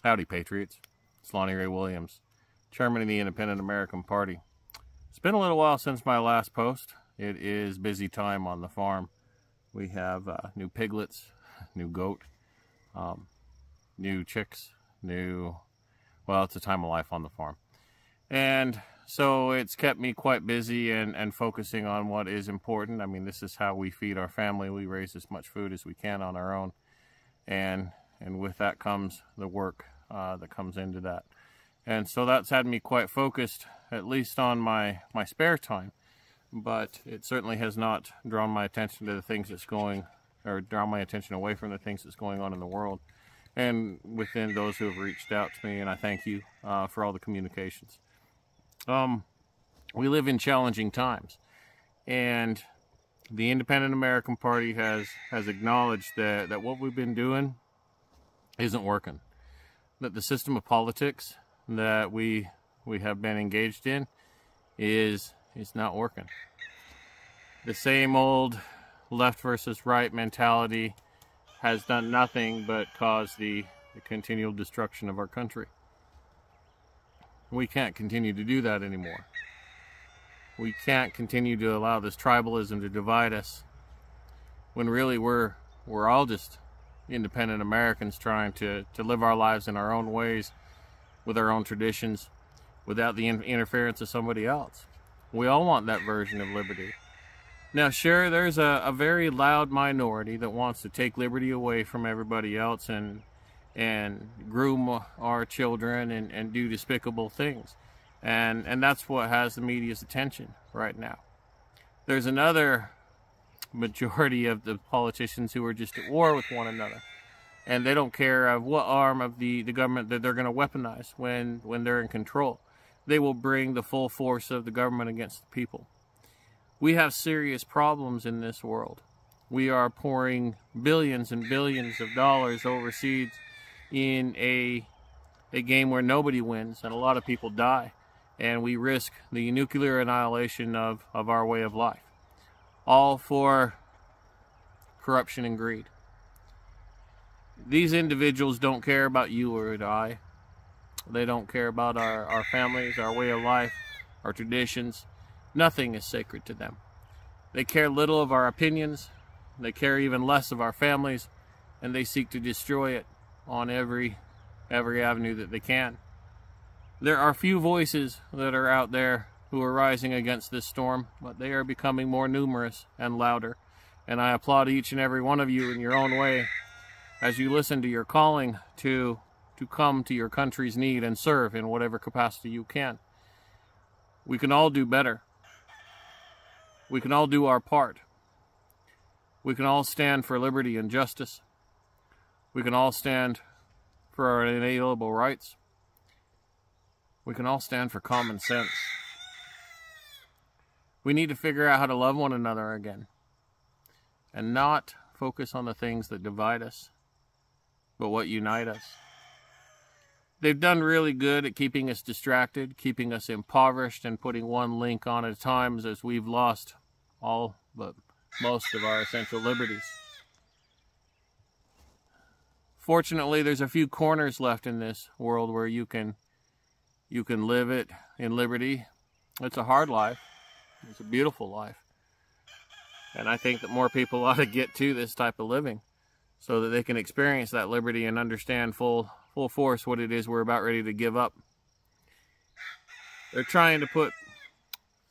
Howdy, Patriots. It's Lonnie Ray Williams, Chairman of the Independent American Party. It's been a little while since my last post. It is busy time on the farm. We have new piglets, new goat, new chicks, well, it's a time of life on the farm. And so it's kept me quite busy and focusing on what is important. I mean, this is how we feed our family. We raise as much food as we can on our own. And with that comes the work that comes into that. And so that's had me quite focused, at least on my spare time. But it certainly has not drawn my attention to the things that's going, or drawn my attention away from the things that's going on in the world. And within those who have reached out to me, and I thank you for all the communications. We live in challenging times. And the Independent American Party has acknowledged that what we've been doing isn't working. That the system of politics that we have been engaged in is not working. The same old left versus right mentality has done nothing but cause the continual destruction of our country. We can't continue to do that anymore. We can't continue to allow this tribalism to divide us when really we're all just independent Americans trying to live our lives in our own ways, with our own traditions, without the interference of somebody else. We all want that version of liberty. Now, sure, there's a very loud minority that wants to take liberty away from everybody else and groom our children and do despicable things. And that's what has the media's attention right now. There's another majority of the politicians who are just at war with one another. And they don't care of what arm of the government that they're going to weaponize when they're in control. They will bring the full force of the government against the people. We have serious problems in this world. We are pouring billions and billions of dollars overseas in a game where nobody wins and a lot of people die. And we risk the nuclear annihilation of our way of life. All for corruption and greed. These individuals don't care about you or I. They don't care about our families, our way of life, our traditions. Nothing is sacred to them. They care little of our opinions. They care even less of our families. And they seek to destroy it on every avenue that they can. There are few voices that are out there who are rising against this storm, but they are becoming more numerous and louder. And I applaud each and every one of you in your own way as you listen to your calling to come to your country's need and serve in whatever capacity you can. We can all do better. We can all do our part. We can all stand for liberty and justice. We can all stand for our inalienable rights. We can all stand for common sense. We need to figure out how to love one another again and not focus on the things that divide us, but what unite us. They've done really good at keeping us distracted, keeping us impoverished, and putting one link on at a time as we've lost all but most of our essential liberties. Fortunately, there's a few corners left in this world where you can live it in liberty. It's a hard life. It's a beautiful life. And I think that more people ought to get to this type of living so that they can experience that liberty and understand full force what it is we're about ready to give up. They're trying to put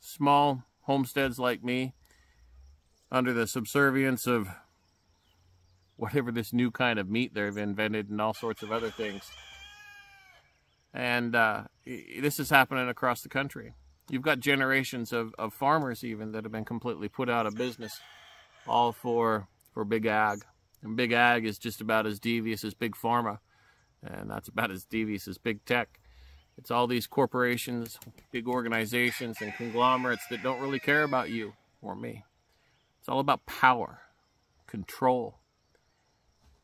small homesteads like me under the subservience of whatever this new kind of meat they've invented and all sorts of other things. And this is happening across the country. You've got generations of farmers even that have been completely put out of business, all for big ag. And big ag is just about as devious as big pharma, and that's about as devious as big tech. It's all these corporations, big organizations, and conglomerates that don't really care about you or me. It's all about power, control.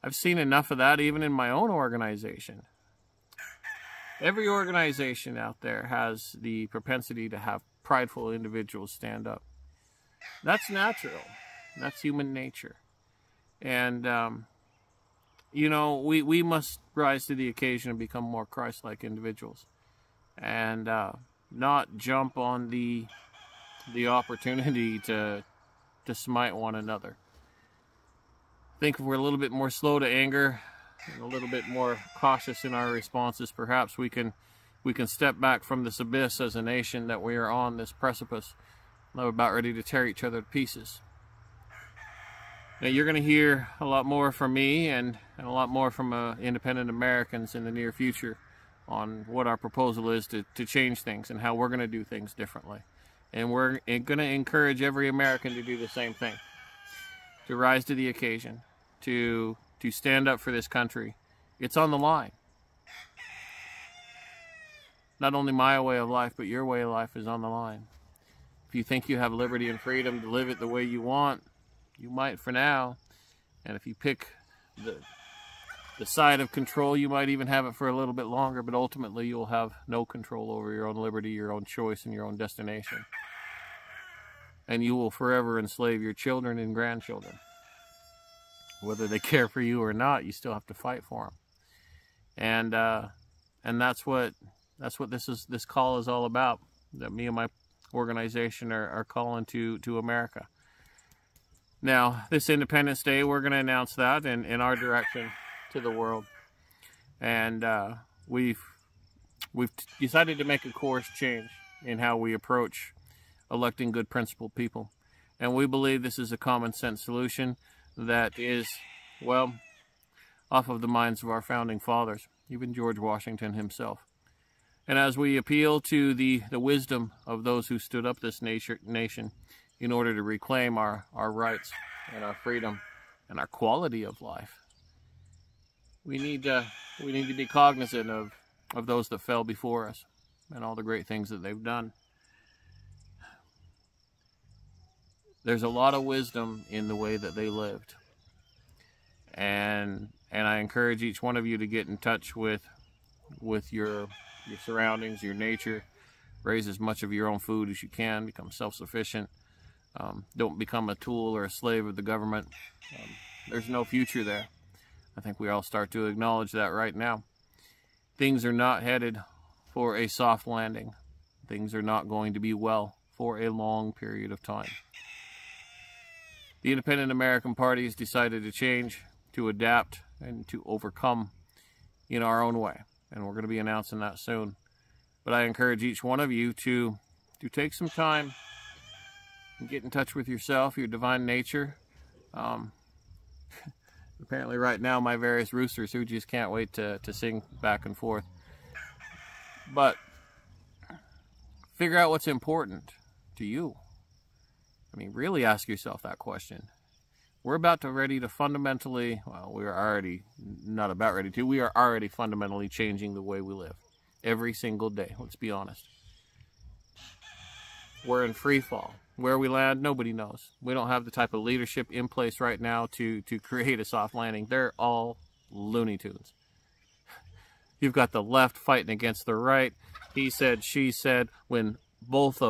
I've seen enough of that even in my own organization. Every organization out there has the propensity to have prideful individuals stand up. That's natural. That's human nature. And you know, we must rise to the occasion and become more Christ-like individuals, and not jump on the opportunity to smite one another. I think if we're a little bit more slow to anger and a little bit more cautious in our responses, perhaps we can step back from this abyss as a nation that we are on, this precipice, and we're about ready to tear each other to pieces. Now, you're going to hear a lot more from me and a lot more from independent Americans in the near future on what our proposal is to change things and how we're going to do things differently. And we're going to encourage every American to do the same thing, to rise to the occasion, to stand up for this country. It's on the line. Not only my way of life, but your way of life is on the line. If you think you have liberty and freedom to live it the way you want, you might for now. And if you pick the side of control, you might even have it for a little bit longer, but ultimately you'll have no control over your own liberty, your own choice, and your own destination. And you will forever enslave your children and grandchildren. Whether they care for you or not, you still have to fight for them. And that's what this call is all about. That me and my organization are calling to America. Now, this Independence Day, we're going to announce that in our direction to the world. And we've decided to make a course change in how we approach electing good principled people. And we believe this is a common sense solution that is, well, off of the minds of our founding fathers, even George Washington himself. And as we appeal to the wisdom of those who stood up this nation in order to reclaim our rights and our freedom and our quality of life, we need to be cognizant of those that fell before us and all the great things that they've done. There's a lot of wisdom in the way that they lived. And I encourage each one of you to get in touch with your surroundings, your nature. Raise as much of your own food as you can. Become self-sufficient. Don't become a tool or a slave of the government. There's no future there. I think we all start to acknowledge that right now. Things are not headed for a soft landing. Things are not going to be well for a long period of time. The Independent American Party has decided to change, to adapt, and to overcome in our own way. And we're going to be announcing that soon. But I encourage each one of you to take some time and get in touch with yourself, your divine nature. Apparently right now my various roosters who just can't wait to sing back and forth. But figure out what's important to you. I mean, really ask yourself that question. We're ready to fundamentally, well, we are already not about ready to, we are already fundamentally changing the way we live. Every single day, let's be honest. We're in free fall. Where we land, nobody knows. We don't have the type of leadership in place right now to create a soft landing. They're all Looney Tunes. You've got the left fighting against the right. He said, she said, when both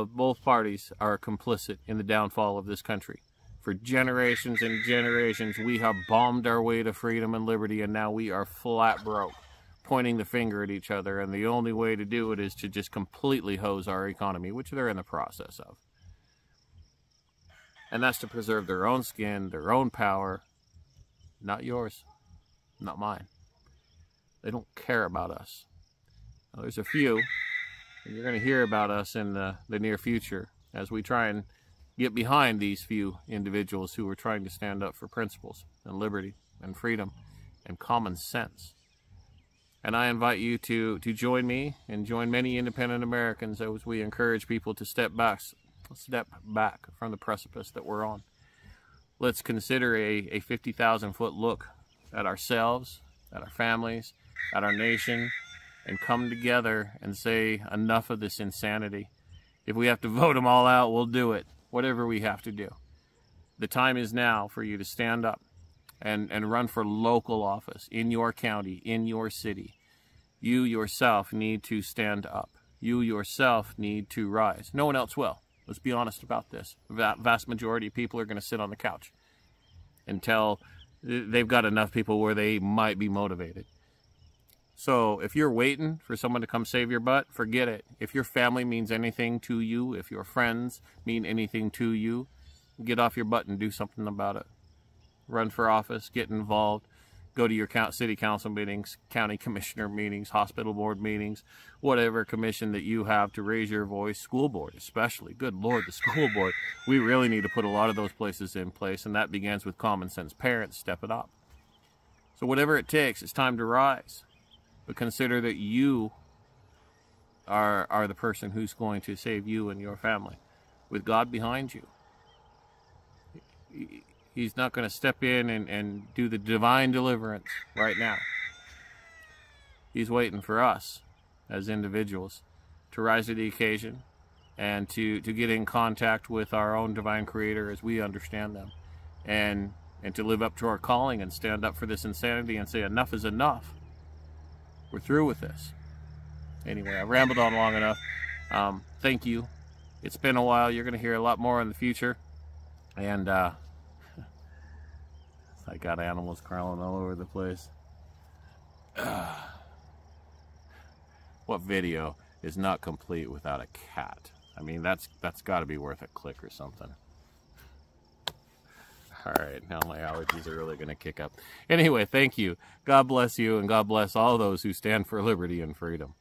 parties are complicit in the downfall of this country. For generations and generations, we have bombed our way to freedom and liberty, and now we are flat broke, pointing the finger at each other, and the only way to do it is to just completely hose our economy, which they're in the process of. And that's to preserve their own skin, their own power, not yours, not mine. They don't care about us. Now, there's a few, and you're going to hear about us in the near future as we try and get behind these few individuals who are trying to stand up for principles and liberty and freedom and common sense. And I invite you to join me and join many independent Americans as we encourage people to step back from the precipice that we're on. Let's consider a 50,000-foot look at ourselves, at our families, at our nation, and come together and say enough of this insanity. If we have to vote them all out, we'll do it. Whatever we have to do. The time is now for you to stand up and run for local office in your county, in your city. You yourself need to stand up. You yourself need to rise. No one else will. Let's be honest about this. The vast majority of people are going to sit on the couch until they've got enough people where they might be motivated. So if you're waiting for someone to come save your butt, forget it. If your family means anything to you, if your friends mean anything to you, get off your butt and do something about it. Run for office, get involved, go to your city council meetings, county commissioner meetings, hospital board meetings, whatever commission that you have to raise your voice, school board especially. Good Lord, the school board. We really need to put a lot of those places in place, and that begins with common sense. Parents, step it up. So whatever it takes, it's time to rise. But consider that you are the person who's going to save you and your family with God behind you. He's not going to step in and do the divine deliverance right now. He's waiting for us as individuals to rise to the occasion and to get in contact with our own divine creator as we understand them, and to live up to our calling and stand up for this insanity and say enough is enough. We're through with this. Anyway, I rambled on long enough. Thank you. It's been a while. You're going to hear a lot more in the future. And I got animals crawling all over the place. What video is not complete without a cat? I mean, that's got to be worth a click or something. All right, now my allergies are really going to kick up. Anyway, thank you. God bless you, and God bless all those who stand for liberty and freedom.